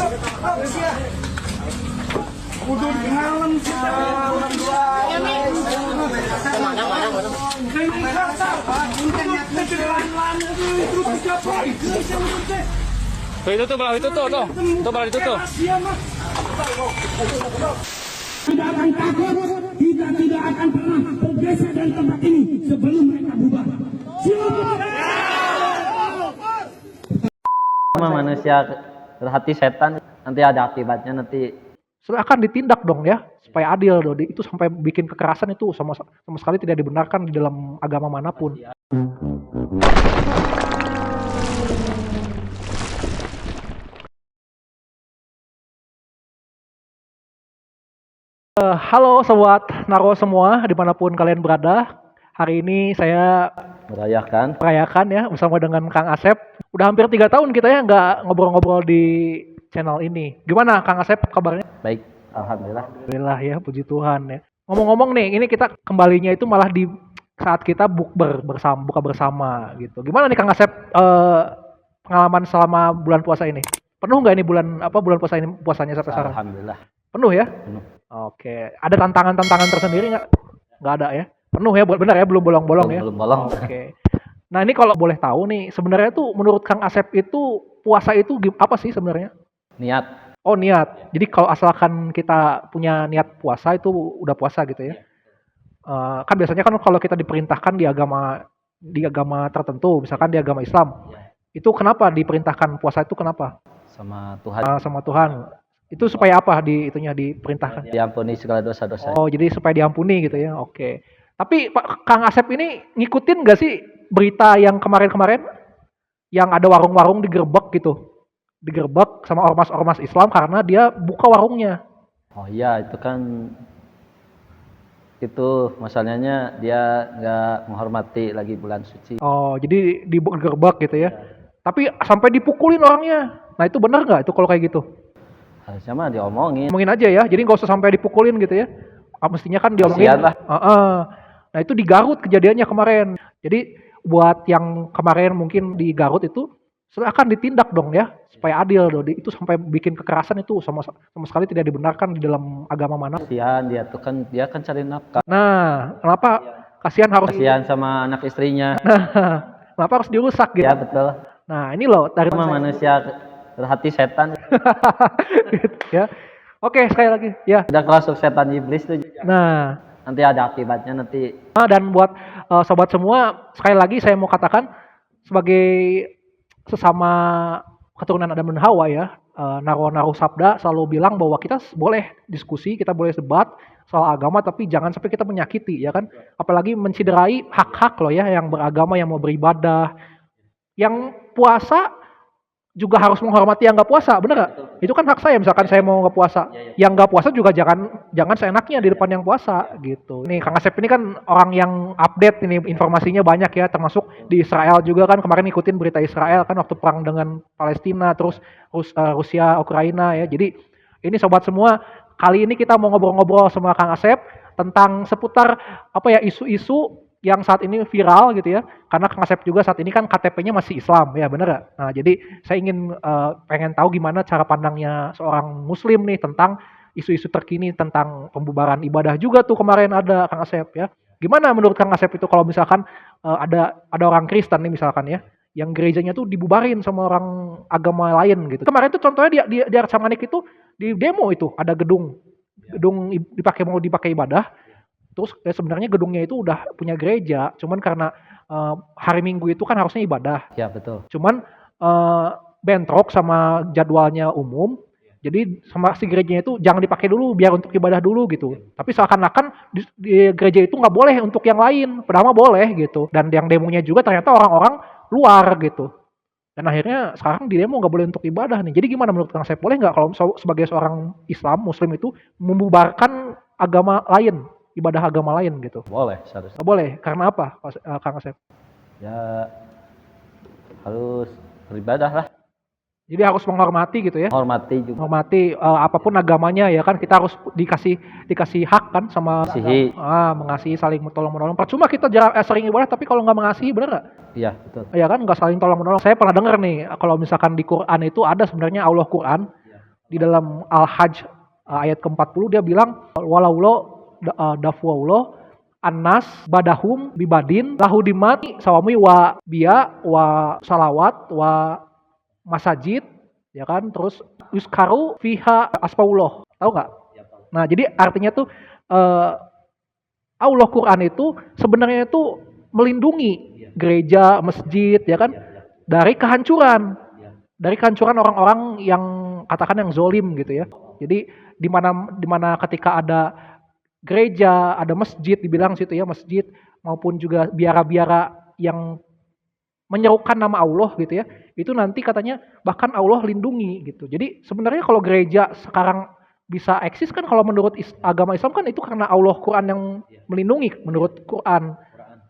Itu tuh belah itu tuh belah itu tuh. Tidak akan takut, kita tidak akan pernah bergeser dari tempat ini sebelum mereka bubar. Sama manusia berhati setan nanti ada akibatnya nanti. Sudah akan ditindak dong ya supaya adil dong. Itu sampai bikin kekerasan itu sama sekali tidak dibenarkan di dalam agama manapun. Halo sobat Naro semua dimanapun kalian berada. Hari ini saya Merayakan ya bersama dengan Kang Asep. Udah hampir 3 tahun kita ya nggak ngobrol-ngobrol di channel ini. Gimana Kang Asep kabarnya? baik, alhamdulillah. Alhamdulillah ya, puji Tuhan ya. Ngomong-ngomong nih, ini kita kembalinya itu malah di saat kita buka bersama gitu. Gimana nih Kang Asep pengalaman selama bulan puasa ini? Penuh nggak ini bulan puasa ini puasanya sampai sekarang? Alhamdulillah. Penuh ya? Penuh. Oke. Ada tantangan tersendiri nggak? Nggak ada ya? Penuh ya? Benar ya? Belum bolong-bolong ya? Belum bolong. Oke. Nah ini kalau boleh tahu nih, sebenarnya tuh menurut Kang Asep itu puasa itu apa sih sebenarnya? Niat. Oh niat. Jadi kalau asalkan kita punya niat puasa itu udah puasa gitu ya? Kan biasanya kan kalau kita diperintahkan di agama tertentu, misalkan di agama Islam, itu kenapa diperintahkan puasa itu kenapa? Sama Tuhan. Sama Tuhan. Itu supaya apa diperintahkan? Diampuni segala dosa-dosa. Oh, jadi supaya diampuni gitu ya. Oke. Tapi Pak Kang Asep ini ngikutin nggak sih berita yang kemarin-kemarin yang ada warung-warung digerebek gitu? Digerebek sama ormas-ormas Islam karena dia buka warungnya. Oh iya, itu kan masalahnya dia nggak menghormati lagi bulan suci. Oh, jadi digerebek gitu ya. Tapi sampai dipukulin orangnya. Nah, itu benar nggak itu kalau kayak gitu? Harusnya mah diomongin. Ngomongin aja ya. Jadi nggak usah sampai dipukulin gitu ya. Mestinya kan diomongin. Kasihan lah. Nah, itu di Garut kejadiannya kemarin. Jadi buat yang kemarin mungkin di Garut itu sudah akan ditindak dong ya supaya adil dong. Itu sampai bikin kekerasan itu sama sekali tidak dibenarkan di dalam agama mana. Kasihan dia kan cari nafkah. Nah, kenapa kasihan Sama anak istrinya. kenapa harus dirusak gitu? Ya betul. Nah, ini loh dari Sama manusia berhati setan. gitu, ya. Oke, sekali lagi ya. Udah kerasuk setan iblis tuh. Nah, Nanti ada akibatnya nanti. dan buat sobat semua, sekali lagi saya mau katakan sebagai sesama keturunan Adam dan Hawa ya, Naro Sabda selalu bilang bahwa kita boleh diskusi, kita boleh debat soal agama, tapi jangan sampai kita menyakiti ya kan, apalagi menciderai hak-hak loh ya yang beragama, yang mau beribadah, yang puasa juga harus menghormati yang nggak puasa, bener nggak? Itu kan hak saya, misalkan saya mau nggak puasa, yang nggak puasa juga jangan seenaknya di depan yang puasa gitu. Nih Kang Asep ini kan orang yang update ini informasinya banyak ya, termasuk di Israel juga kan, kemarin ngikutin berita Israel kan waktu perang dengan Palestina, terus Rusia Ukraina ya. Jadi ini sobat semua, kali ini kita mau ngobrol-ngobrol sama Kang Asep tentang seputar isu-isu yang saat ini viral gitu ya, karena Kang Asep juga saat ini kan KTP-nya masih Islam ya, bener gak? Nah jadi saya pengen tahu gimana cara pandangnya seorang Muslim nih tentang isu-isu terkini tentang pembubaran ibadah juga tuh kemarin ada Kang Asep ya. Gimana menurut Kang Asep itu kalau misalkan ada orang Kristen nih misalkan ya, yang gerejanya tuh dibubarin sama orang agama lain gitu. Kemarin tuh contohnya di Arca Manik itu di demo itu ada gedung mau dipakai ibadah. Terus sebenarnya gedungnya itu udah punya gereja, cuman karena hari Minggu itu kan harusnya ibadah. Ya betul. Cuman bentrok sama jadwalnya umum, jadi sama si gerejanya itu jangan dipakai dulu biar untuk ibadah dulu gitu. Tapi seakan-akan di gereja itu nggak boleh untuk yang lain, padahal mah boleh gitu. Dan yang demonya juga ternyata orang-orang luar gitu. Dan akhirnya sekarang di demo nggak boleh untuk ibadah nih. Jadi gimana menurut Kang Asep, boleh nggak kalau sebagai seorang Islam, Muslim itu membubarkan agama lain? Ibadah agama lain gitu. Boleh seharusnya. Boleh, karena apa Kang Asep? Ya harus beribadah lah. Jadi harus menghormati gitu ya. Hormati juga. Menghormati apapun agamanya ya kan, kita harus dikasih hak kan sama mengasihi, saling tolong-menolong. Percuma kita sering ibadah tapi kalau nggak mengasihi, bener nggak? Iya betul. Iya kan, nggak saling tolong-menolong. Saya pernah dengar nih, kalau misalkan di Quran itu ada sebenarnya Allah Quran. Di dalam Al-Hajj ayat ke-40 dia bilang walaulo dafwaulo annas badahum bibadin lahudimati sawami wa biya wa salawat wa masajid, ya kan, terus yuskaru fiha aspaullah, tahu nggak? Nah jadi artinya tuh eh, Allah Quran itu sebenarnya itu melindungi gereja, masjid, ya kan, dari kehancuran orang-orang yang katakan yang zolim gitu ya. Jadi di mana ketika ada gereja, ada masjid, dibilang situ ya masjid, maupun juga biara-biara yang menyerukan nama Allah gitu ya, itu nanti katanya bahkan Allah lindungi gitu. Jadi sebenarnya kalau gereja sekarang bisa eksis kan kalau menurut agama Islam kan itu karena Allah Quran yang melindungi menurut Quran.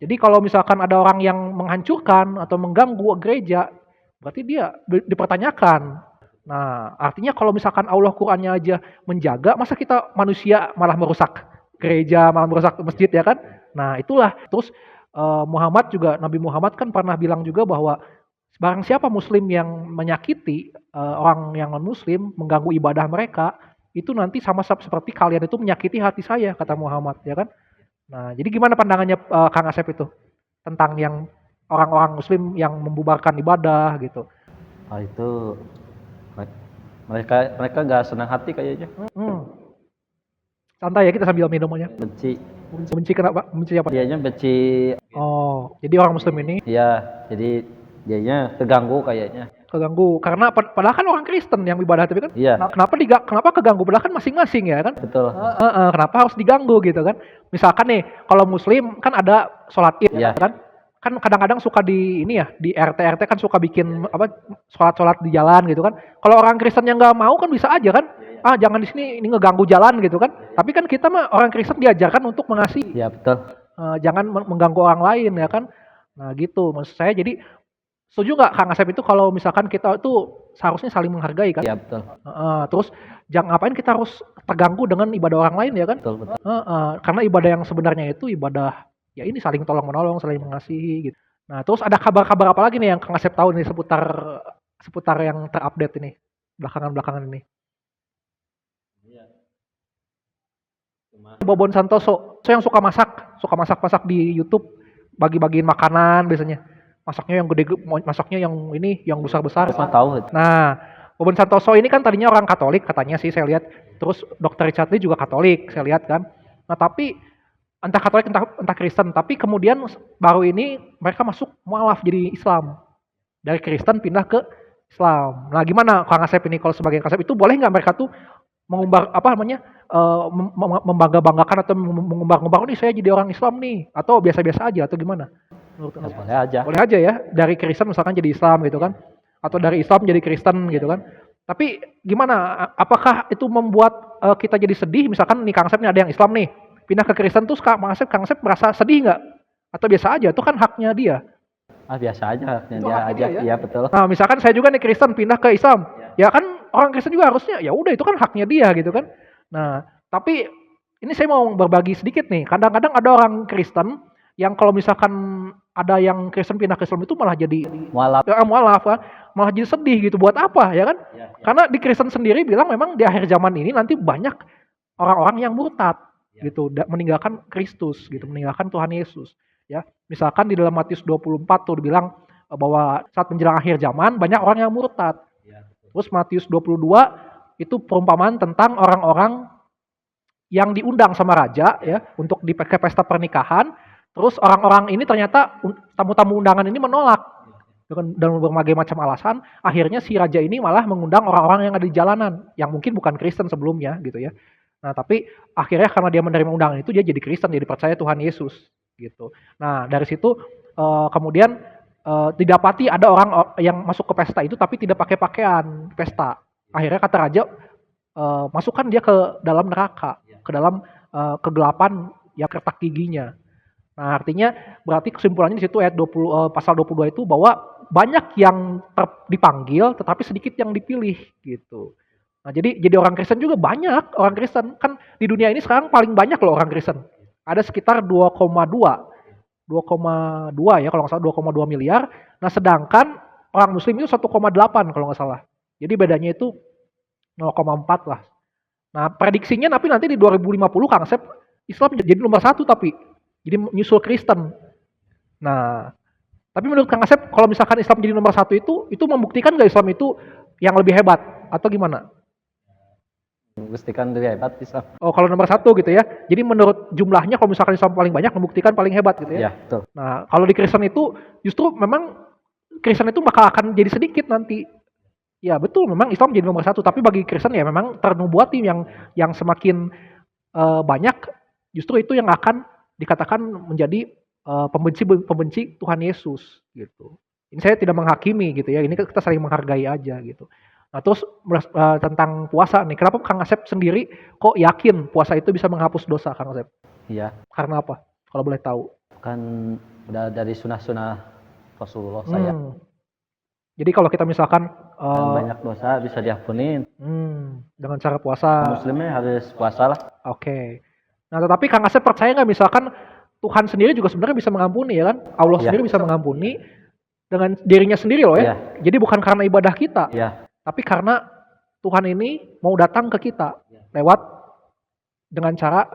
Jadi kalau misalkan ada orang yang menghancurkan atau mengganggu gereja, berarti dia dipertanyakan. Nah, artinya kalau misalkan Allah Qurannya aja menjaga, masa kita manusia malah merusak gereja, malah merusak masjid ya kan? Nah, itulah. Terus Nabi Muhammad kan pernah bilang juga bahwa barang siapa muslim yang menyakiti orang yang non-muslim, mengganggu ibadah mereka, itu nanti sama seperti kalian itu menyakiti hati saya, kata Muhammad, ya kan? Nah, jadi gimana pandangannya Kang Asep itu tentang yang orang-orang muslim yang membubarkan ibadah gitu? Itu mereka nggak senang hati kayaknya. Santai ya kita sambil minumnya. Benci. Benci kenapa? Benci apa? Dianya benci. Oh, jadi orang muslim ini Iya, jadi dianya keganggu kayaknya. keganggu karena padahal kan orang Kristen yang ibadah, tapi kan Iya. kenapa keganggu, padahal kan masing-masing ya kan. Betul. Kenapa harus diganggu gitu kan? Misalkan nih kalau muslim kan ada sholat id Iya. kan kadang-kadang suka di ini ya, di RT kan suka bikin apa, sholat di jalan gitu kan. Kalau orang Kristen yang nggak mau kan bisa aja kan, jangan di sini, ini ngeganggu jalan gitu kan. Tapi kan kita mah orang Kristen diajarkan untuk mengasihi, Iya, betul. jangan mengganggu orang lain ya kan. Nah gitu maksud saya. Jadi setuju nggak Kang Asep itu kalau misalkan kita itu seharusnya saling menghargai kan? Iya, betul. Terus jangan ngapain kita harus terganggu dengan ibadah orang lain ya kan? Betul, betul. Karena ibadah yang sebenarnya itu ibadah ya ini saling tolong menolong, saling mengasihi gitu. Nah terus ada kabar-kabar apa lagi nih yang Kang Asep tahu nih seputar yang terupdate ini belakangan ini? Bobon Santoso, saya yang suka masak di YouTube, bagi-bagiin makanan biasanya. Masaknya yang gede, masaknya yang ini, yang besar-besar. Saya tahu. Nah, Bobon Santoso ini kan tadinya orang Katolik katanya sih saya lihat. Terus Dr. Richard Lee juga Katolik saya lihat kan. Nah tapi entah Katolik entah Kristen, tapi kemudian baru ini mereka masuk mualaf jadi Islam. Dari Kristen pindah ke Islam. Nah gimana Kang Asep ini kalau sebagai Kang Asep itu boleh nggak mereka tuh mengumbar apa namanya membangga-banggakan atau mengumbar-ngumbar nih saya jadi orang Islam nih, atau biasa-biasa aja atau gimana? Menurut Kang Asep? Boleh aja. Boleh aja ya, dari Kristen misalkan jadi Islam gitu kan, atau dari Islam jadi Kristen gitu kan. Tapi gimana? Apakah itu membuat kita jadi sedih? Misalkan nih Kang Asep nih ada yang Islam nih, pindah ke Kristen terus Kang Asep merasa sedih nggak? Atau biasa aja? Itu kan haknya dia. Biasa aja. Itu Dia haknya aja. dia ya? Iya, betul. Nah misalkan saya juga nih Kristen pindah ke Islam, ya kan orang Kristen juga harusnya ya udah itu kan haknya dia gitu kan. Nah tapi ini saya mau berbagi sedikit nih. Kadang-kadang ada orang Kristen yang kalau misalkan ada yang Kristen pindah ke Islam itu malah jadi mualaf kan, malah jadi sedih gitu. Buat apa ya kan? Karena di Kristen sendiri bilang memang di akhir zaman ini nanti banyak orang-orang yang murtad gitu, meninggalkan Kristus gitu, meninggalkan Tuhan Yesus. Ya, misalkan di dalam Matius 24 tuh dibilang bahwa saat menjelang akhir zaman banyak orang yang murtad. Terus Matius 22 itu perumpamaan tentang orang-orang yang diundang sama raja ya untuk ke pesta pernikahan. Terus orang-orang ini ternyata tamu-tamu undangan ini menolak dengan berbagai macam alasan. Akhirnya si raja ini malah mengundang orang-orang yang ada di jalanan yang mungkin bukan Kristen sebelumnya gitu ya. Nah tapi akhirnya karena dia menerima undangan itu dia jadi Kristen, jadi percaya Tuhan Yesus gitu. Nah dari situ kemudian didapati ada orang yang masuk ke pesta itu tapi tidak pakai pakaian pesta. Akhirnya kata raja, masukkan dia ke dalam neraka, ke dalam kegelapan yang kertak giginya. Nah artinya berarti kesimpulannya di situ ayat 20, pasal 22 itu bahwa banyak yang dipanggil tetapi sedikit yang dipilih gitu. Nah jadi orang Kristen juga banyak orang Kristen. Kan di dunia ini sekarang paling banyak loh orang Kristen. Ada sekitar 2,2 ya kalau nggak salah 2,2 miliar. Nah sedangkan orang Muslim itu 1,8 kalau nggak salah. Jadi bedanya itu 0,4 lah. Nah, prediksinya tapi nanti di 2050 Kang Asep Islam jadi nomor satu tapi jadi nyusul Kristen. Nah, tapi menurut Kang Asep kalau misalkan Islam jadi nomor satu itu membuktikan nggak Islam itu yang lebih hebat atau gimana? Membuktikan lebih hebat Islam. Oh, kalau nomor satu gitu ya. Jadi menurut jumlahnya kalau misalkan Islam paling banyak membuktikan paling hebat gitu ya. Ya, betul. Nah, kalau di Kristen itu justru memang Kristen itu bakal akan jadi sedikit nanti. Ya betul, memang Islam jadi nomor satu. Tapi bagi Kristen ya memang ternubuati yang semakin banyak justru itu yang akan dikatakan menjadi pembenci Tuhan Yesus gitu. Ini saya tidak menghakimi gitu ya. Ini kita saling menghargai aja gitu. Nah terus tentang puasa nih, kenapa Kang Asep sendiri kok yakin puasa itu bisa menghapus dosa Kang Asep? Iya, Karena apa? Kalau boleh tahu. kan udah dari sunah-sunah Rasulullah saya. Jadi kalau kita misalkan Kan banyak dosa bisa diampunin. dengan cara puasa, Muslimnya harus puasa lah. oke. Nah tetapi Kang Asep percaya nggak misalkan Tuhan sendiri juga sebenarnya bisa mengampuni ya kan? Allah Iya. sendiri bisa mengampuni dengan dirinya sendiri loh ya. Iya. Jadi bukan karena ibadah kita, Ya, tapi karena Tuhan ini mau datang ke kita lewat dengan cara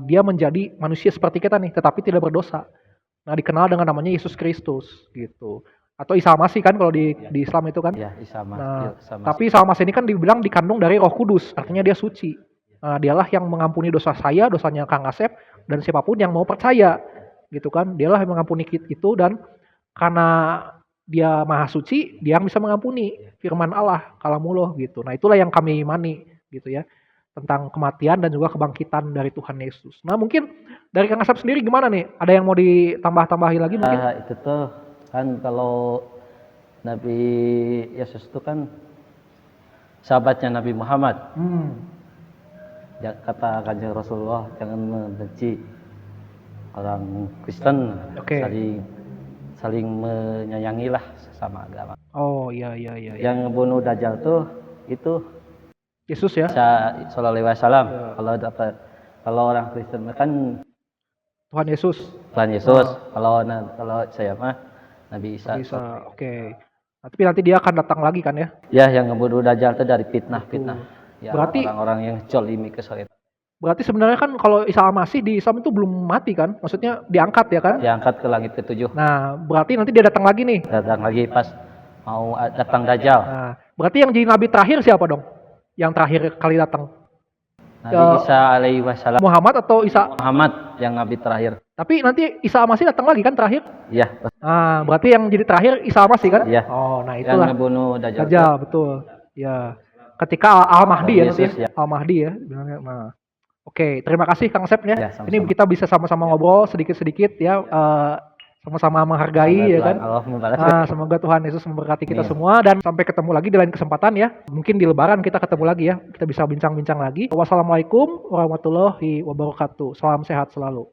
dia menjadi manusia seperti kita nih, tetapi tidak berdosa. Nah, dikenal dengan namanya Yesus Kristus gitu. Atau Isa Masih kan kalau di Islam itu kan. ya sama. Nah, Ya, sama. tapi Isa Masih ini kan dibilang dikandung dari Roh Kudus, artinya dia suci. Nah, dialah yang mengampuni dosa saya, dosanya Kang Asep, dan siapapun yang mau percaya gitu kan. Dialah yang mengampuni itu dan karena dia maha suci, dia yang bisa mengampuni firman Allah kalamullah gitu. Nah, itulah yang kami imani gitu ya tentang kematian dan juga kebangkitan dari Tuhan Yesus. Nah, mungkin dari Kang Asep sendiri gimana nih? Ada yang mau ditambah-tambahi lagi mungkin? Itu tuh kan kalau Nabi Yesus itu kan sahabatnya Nabi Muhammad. Ya, kata kanjeng Rasulullah jangan membenci orang Kristen, Oke. saling menyayangi lah sesama agama. Oh, iya. Yang ngebunuh Dajjal tuh itu Yesus ya, Isa Sallallahu Alaihi Wasallam. Kalau orang Kristen kan Tuhan Yesus. Tuhan Yesus. Kalau saya mah Nabi Isa. Bisa, oke. Nah, tapi nanti dia akan datang lagi kan ya? Ya, yang ngebunuh Dajjal itu dari fitnah. Ya, Berarti- orang-orang yang jolimi ke syaitan. Berarti sebenarnya kan kalau Isa Masih di Islam itu belum mati kan? Maksudnya diangkat ya kan? Diangkat ke langit ke-7. Nah, berarti nanti dia datang lagi nih. Datang lagi pas mau datang Dajjal. Nah, berarti yang jadi nabi terakhir siapa dong? Yang terakhir kali datang? Nabi Isa alaihi wasallam. Muhammad atau Isa? Muhammad yang nabi terakhir. Tapi nanti Isa Masih datang lagi kan terakhir? Iya, Nah, berarti yang jadi terakhir Isa Masih kan? Iya. Oh, nah yang itulah. ngebunuh Dajjal. Dajjal, betul. Ya. Ketika Al-Mahdi ya nanti Yesus, ya. ya. Al-Mahdi ya. Bilangnya. Nah. Oke, terima kasih Kang Asep ya. Ya, sama-sama. Ini kita bisa sama-sama ngobrol sedikit-sedikit ya. Sama-sama menghargai ya kan. Allah membalas. Nah, semoga Tuhan Yesus memberkati kita Amin. semua dan sampai ketemu lagi di lain kesempatan ya. Mungkin di Lebaran kita ketemu lagi ya. Kita bisa bincang-bincang lagi. Wassalamualaikum warahmatullahi wabarakatuh. Salam sehat selalu.